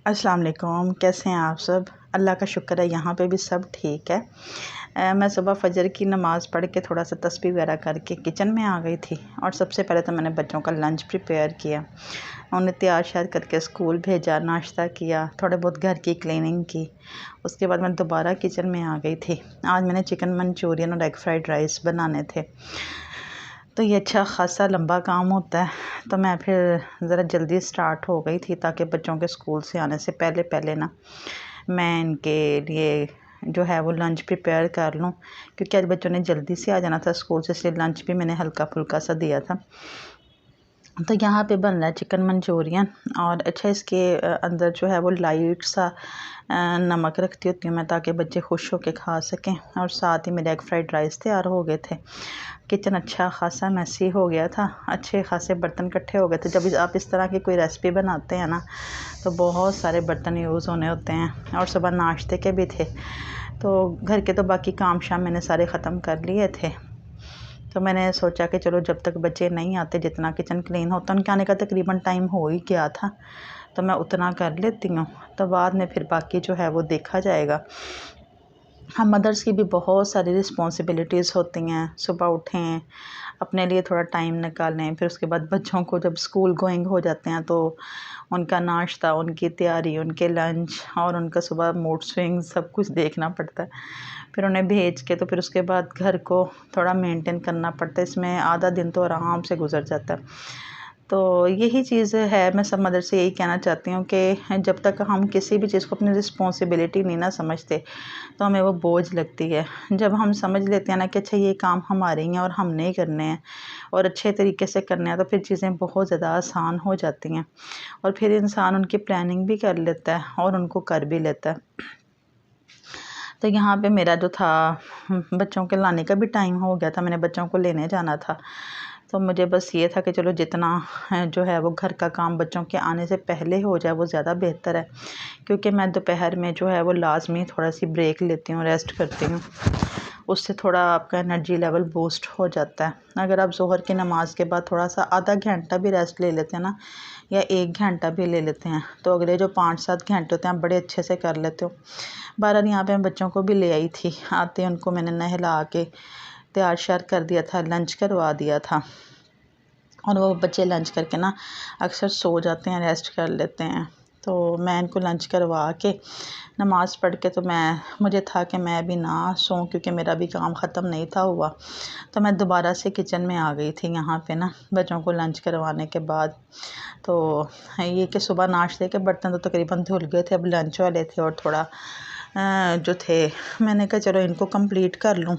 अस्सलाम वालेकुम। कैसे हैं आप सब? अल्लाह का शुक्र है यहाँ पे भी सब ठीक है। मैं सुबह फ़जर की नमाज़ पढ़ के थोड़ा सा तस्बीह वगैरह करके किचन में आ गई थी और सबसे पहले तो मैंने बच्चों का लंच प्रिपेयर किया। उन्हें तैयार श्यार करके स्कूल भेजा, नाश्ता किया, थोड़े बहुत घर की क्लीनिंग की। उसके बाद मैं दोबारा किचन में आ गई थी। आज मैंने चिकन मंचूरियन और एग फ्राइड राइस बनाने थे, तो ये अच्छा ख़ासा लंबा काम होता है, तो मैं फिर ज़रा जल्दी स्टार्ट हो गई थी ताकि बच्चों के स्कूल से आने से पहले पहले ना मैं इनके लिए जो है वो लंच प्रिपेयर कर लूँ, क्योंकि आज बच्चों ने जल्दी से आ जाना था स्कूल से, इसलिए लंच भी मैंने हल्का फुल्का सा दिया था। तो यहाँ पे बन रहा है चिकन मंचूरियन और अच्छा इसके अंदर जो है वो लाइट सा नमक रखती होती हूँ मैं, ताकि बच्चे खुश होकर खा सकें। और साथ ही मेरे एग फ्राइड राइस तैयार हो गए थे। किचन अच्छा खासा मैसी हो गया था, अच्छे खासे बर्तन इकट्ठे हो गए थे। जब आप इस तरह की कोई रेसिपी बनाते हैं ना, तो बहुत सारे बर्तन यूज़ होने होते हैं। और सुबह नाश्ते के भी थे, तो घर के तो बाकी काम शाम मैंने सारे ख़त्म कर लिए थे। तो मैंने सोचा कि चलो जब तक बच्चे नहीं आते, जितना किचन क्लीन होता, उनके आने का तकरीबन टाइम हो ही गया था, तो मैं उतना कर लेती हूँ। तो बाद में फिर बाकी जो है वो देखा जाएगा। हम मदर्स की भी बहुत सारी रिस्पॉन्सिबिलिटीज़ होती हैं। सुबह उठें, अपने लिए थोड़ा टाइम निकालें, फिर उसके बाद बच्चों को जब स्कूल गोइंग हो जाते हैं तो उनका नाश्ता, उनकी तैयारी, उनके लंच और उनका सुबह मूड स्विंग सब कुछ देखना पड़ता है। फिर उन्हें भेज के तो फिर उसके बाद घर को थोड़ा मेंटेन करना पड़ता है। इसमें आधा दिन तो आराम से गुजर जाता है। तो यही चीज़ है, मैं सब मदर से यही कहना चाहती हूँ कि जब तक हम किसी भी चीज़ को अपनी रिस्पॉन्सिबिलिटी नहीं ना समझते, तो हमें वो बोझ लगती है। जब हम समझ लेते हैं ना कि अच्छा ये काम हमारे ही हैं और हमने ही करने हैं और अच्छे तरीके से करने हैं, तो फिर चीज़ें बहुत ज़्यादा आसान हो जाती हैं और फिर इंसान उनकी प्लानिंग भी कर लेता है और उनको कर भी लेता है। तो यहाँ पे मेरा जो था, बच्चों के लाने का भी टाइम हो गया था, मैंने बच्चों को लेने जाना था। तो मुझे बस ये था कि चलो जितना जो है वो घर का काम बच्चों के आने से पहले हो जाए वो ज़्यादा बेहतर है, क्योंकि मैं दोपहर में जो है वो लाज़मी थोड़ा सी ब्रेक लेती हूँ, रेस्ट करती हूँ। उससे थोड़ा आपका एनर्जी लेवल बूस्ट हो जाता है। अगर आप ज़ोहर की नमाज़ के बाद थोड़ा सा आधा घंटा भी रेस्ट ले लेते हैं ना, या 1 घंटा भी ले लेते हैं, तो अगले जो 5-7 घंटे होते हैं आप बड़े अच्छे से कर लेते हो। बहरहाल यहाँ पे मैं बच्चों को भी ले आई थी। आते उनको मैंने नहला के तैयार श्यार कर दिया था, लंच करवा दिया था। और वो बच्चे लंच करके ना अक्सर सो जाते हैं, रेस्ट कर लेते हैं। तो मैं इनको लंच करवा के नमाज़ पढ़ के, तो मुझे था कि मैं भी ना सोऊं, क्योंकि मेरा भी काम ख़त्म नहीं था हुआ। तो मैं दोबारा से किचन में आ गई थी यहाँ पे ना, बच्चों को लंच करवाने के बाद। तो ये कि सुबह नाश्ते के बर्तन तो तकरीबन धुल गए थे, अब लंच वाले थे और थोड़ा जो थे, मैंने कहा चलो इनको कंप्लीट कर लूँ।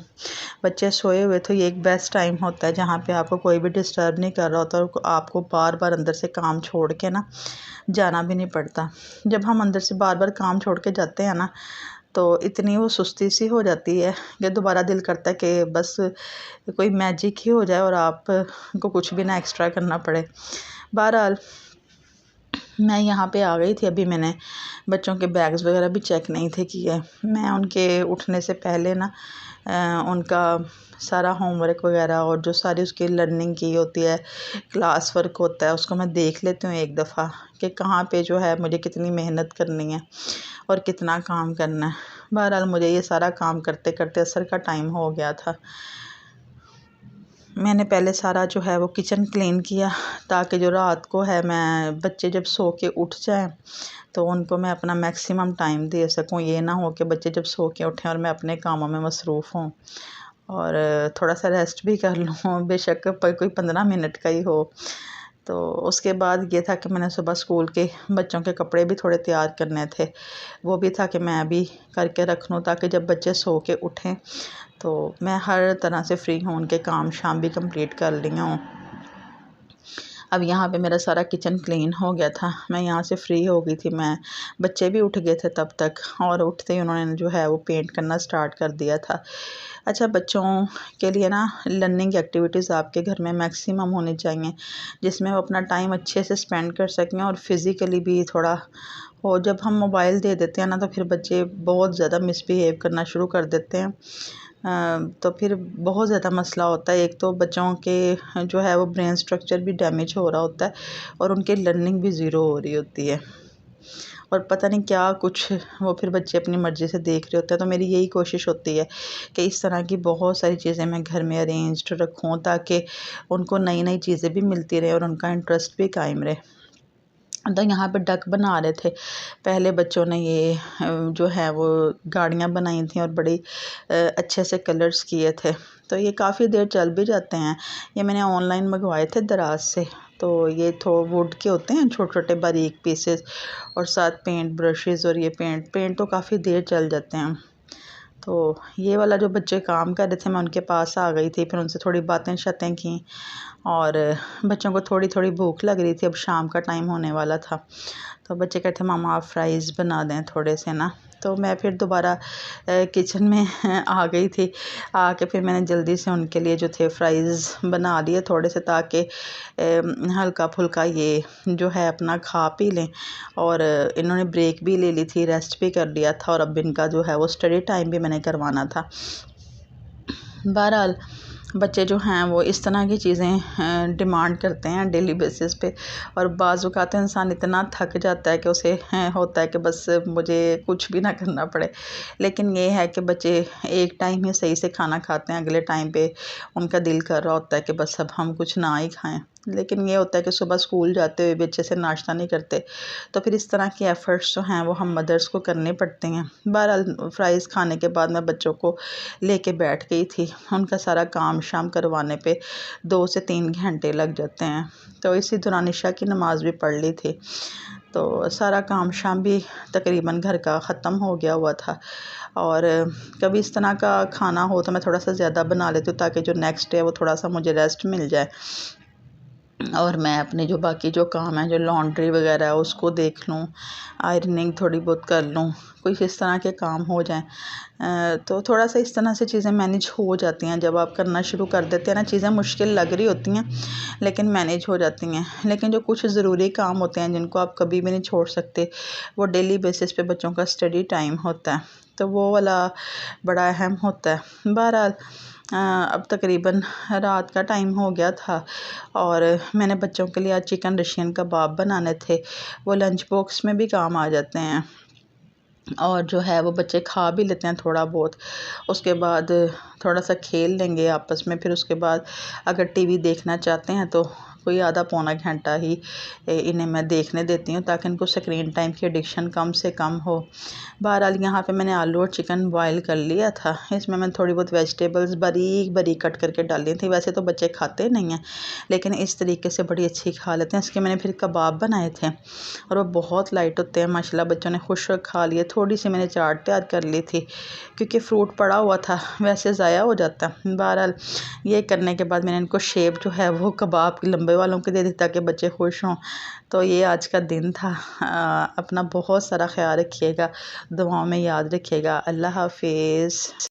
बच्चे सोए हुए, तो ये एक बेस्ट टाइम होता है जहाँ पे आपको कोई भी डिस्टर्ब नहीं कर रहा होता और आपको बार बार अंदर से काम छोड़ के ना जाना भी नहीं पड़ता। जब हम अंदर से बार बार काम छोड़ के जाते हैं ना, तो इतनी वो सुस्ती सी हो जाती है कि दोबारा दिल करता है कि बस कोई मैजिक ही हो जाए और आपको कुछ भी ना एक्स्ट्रा करना पड़े। बहरहाल मैं यहाँ पे आ गई थी। अभी मैंने बच्चों के बैग्स वगैरह भी चेक नहीं थे किए। मैं उनके उठने से पहले ना उनका सारा होमवर्क वगैरह और जो सारी उसकी लर्निंग की होती है, क्लास वर्क होता है, उसको मैं देख लेती हूँ एक दफ़ा कि कहाँ पे जो है मुझे कितनी मेहनत करनी है और कितना काम करना है। बहरहाल मुझे ये सारा काम करते करते असर का टाइम हो गया था। मैंने पहले सारा जो है वो किचन क्लीन किया, ताकि जो रात को है मैं बच्चे जब सो के उठ जाएं तो उनको मैं अपना मैक्सिमम टाइम दे सकूं। ये ना हो कि बच्चे जब सो के उठें और मैं अपने कामों में मसरूफ़ हूँ और थोड़ा सा रेस्ट भी कर लूँ, बेशक कोई 15 मिनट का ही हो। तो उसके बाद ये था कि मैंने सुबह स्कूल के बच्चों के कपड़े भी थोड़े तैयार करने थे, वो भी था कि मैं अभी करके रख लूँ, ताकि जब बच्चे सो के उठें तो मैं हर तरह से फ्री हूँ, उनके काम शाम भी कंप्लीट कर ली हूँ। अब यहाँ पे मेरा सारा किचन क्लीन हो गया था, मैं यहाँ से फ्री हो गई थी। बच्चे भी उठ गए थे तब तक, और उठते ही उन्होंने जो है वो पेंट करना स्टार्ट कर दिया था। अच्छा, बच्चों के लिए ना लर्निंग एक्टिविटीज़ आपके घर में मैक्सिमम होनी चाहिए, जिसमें वो अपना टाइम अच्छे से स्पेंड कर सकें और फिज़िकली भी थोड़ा हो। जब हम मोबाइल दे देते हैं ना, तो फिर बच्चे बहुत ज़्यादा मिसबिहेव करना शुरू कर देते हैं। तो फिर बहुत ज़्यादा मसला होता है। एक तो बच्चों के जो है वो ब्रेन स्ट्रक्चर भी डैमेज हो रहा होता है और उनकी लर्निंग भी ज़ीरो हो रही होती है। और पता नहीं क्या कुछ वो फिर बच्चे अपनी मर्ज़ी से देख रहे होते हैं। तो मेरी यही कोशिश होती है कि इस तरह की बहुत सारी चीज़ें मैं घर में अरेंज्ड रखूँ, ताकि उनको नई नई चीज़ें भी मिलती रहे और उनका इंटरेस्ट भी कायम रहे। तो यहाँ पे डक बना रहे थे। पहले बच्चों ने ये जो है वो गाड़ियाँ बनाई थी और बड़ी अच्छे से कलर्स किए थे। तो ये काफ़ी देर चल भी जाते हैं। ये मैंने ऑनलाइन मंगवाए थे दराज से। तो ये तो वुड के होते हैं, छोटे छोटे बारीक पीसेस, और साथ पेंट ब्रशेज़, और ये पेंट तो काफ़ी देर चल जाते हैं। तो ये वाला जो बच्चे काम कर रहे थे, मैं उनके पास आ गई थी, फिर उनसे थोड़ी बातें शातें की, और बच्चों को थोड़ी थोड़ी भूख लग रही थी, अब शाम का टाइम होने वाला था। तो बच्चे कहते मामा आप फ्राइज़ बना दें थोड़े से ना। तो मैं फिर दोबारा किचन में आ गई थी। आके फिर मैंने जल्दी से उनके लिए जो थे फ्राइज़ बना लिए थोड़े से, ताकि हल्का फुल्का ये जो है अपना खा पी लें। और इन्होंने ब्रेक भी ले ली थी, रेस्ट भी कर लिया था, और अब इनका जो है वो स्टडी टाइम भी मैंने करवाना था। बहरहाल बच्चे जो हैं वो इस तरह की चीज़ें डिमांड करते हैं डेली बेसिस पे, और बाज़ औक़ात इंसान इतना थक जाता है कि उसे होता है कि बस मुझे कुछ भी ना करना पड़े। लेकिन ये है कि बच्चे एक टाइम ही सही से खाना खाते हैं, अगले टाइम पे उनका दिल कर रहा होता है कि बस अब हम कुछ ना ही खाएं। लेकिन ये होता है कि सुबह स्कूल जाते हुए भी अच्छे से नाश्ता नहीं करते, तो फिर इस तरह के एफ़र्ट्स जो हैं वो हम मदर्स को करने पड़ते हैं। बहरहाल फ़्राइज़ खाने के बाद मैं बच्चों को लेके बैठ गई थी। उनका सारा काम शाम करवाने पे 2 से 3 घंटे लग जाते हैं। तो इसी दौरान इशा की नमाज़ भी पढ़ ली थी। तो सारा काम शाम भी तकरीबन घर का ख़त्म हो गया हुआ था। और कभी इस तरह का खाना हो तो मैं थोड़ा सा ज़्यादा बना लेती हूँ, ताकि जो नेक्स्ट डे वो थोड़ा सा मुझे रेस्ट मिल जाए, और मैं अपने जो बाकी जो काम है, जो लॉन्ड्री वगैरह है उसको देख लूँ, आयरनिंग थोड़ी बहुत कर लूँ, कुछ इस तरह के काम हो जाएं। तो थोड़ा सा इस तरह से चीज़ें मैनेज हो जाती हैं। जब आप करना शुरू कर देते हैं ना, चीज़ें मुश्किल लग रही होती हैं लेकिन मैनेज हो जाती हैं। लेकिन जो कुछ ज़रूरी काम होते हैं जिनको आप कभी भी नहीं छोड़ सकते, वो डेली बेसिस पे बच्चों का स्टडी टाइम होता है, तो वो वाला बड़ा अहम होता है। बहरहाल अब तकरीबन रात का टाइम हो गया था, और मैंने बच्चों के लिए आज चिकन रशियन कबाब बनाने थे। वो लंच बॉक्स में भी काम आ जाते हैं, और जो है वो बच्चे खा भी लेते हैं थोड़ा बहुत। उसके बाद थोड़ा सा खेल लेंगे आपस में, फिर उसके बाद अगर टीवी देखना चाहते हैं तो कोई आधा पौना घंटा ही इन्हें मैं देखने देती हूँ, ताकि इनको स्क्रीन टाइम की एडिक्शन कम से कम हो। बहरहाल यहाँ पे मैंने आलू और चिकन बॉयल कर लिया था। इसमें मैं थोड़ी बहुत वेजिटेबल्स बारीक बारीक कट करके डाली थी। वैसे तो बच्चे खाते नहीं हैं, लेकिन इस तरीके से बड़ी अच्छी खा लेते हैं। इसके मैंने फिर कबाब बनाए थे, और वो बहुत लाइट होते हैं माशाल्लाह, बच्चों ने खुश खा लिए। थोड़ी सी मैंने चाट तैयार कर ली थी, क्योंकि फ्रूट पड़ा हुआ था, वैसे ज़ाया हो जाता। बहरहाल ये करने के बाद मैंने इनको शेप जो है वो कबाब की लंबे वालों के दे दी, ताकि बच्चे खुश हों। तो ये आज का दिन था। अपना बहुत सारा ख्याल रखिएगा, दुआओं में याद रखिएगा। अल्लाह हाफिज़।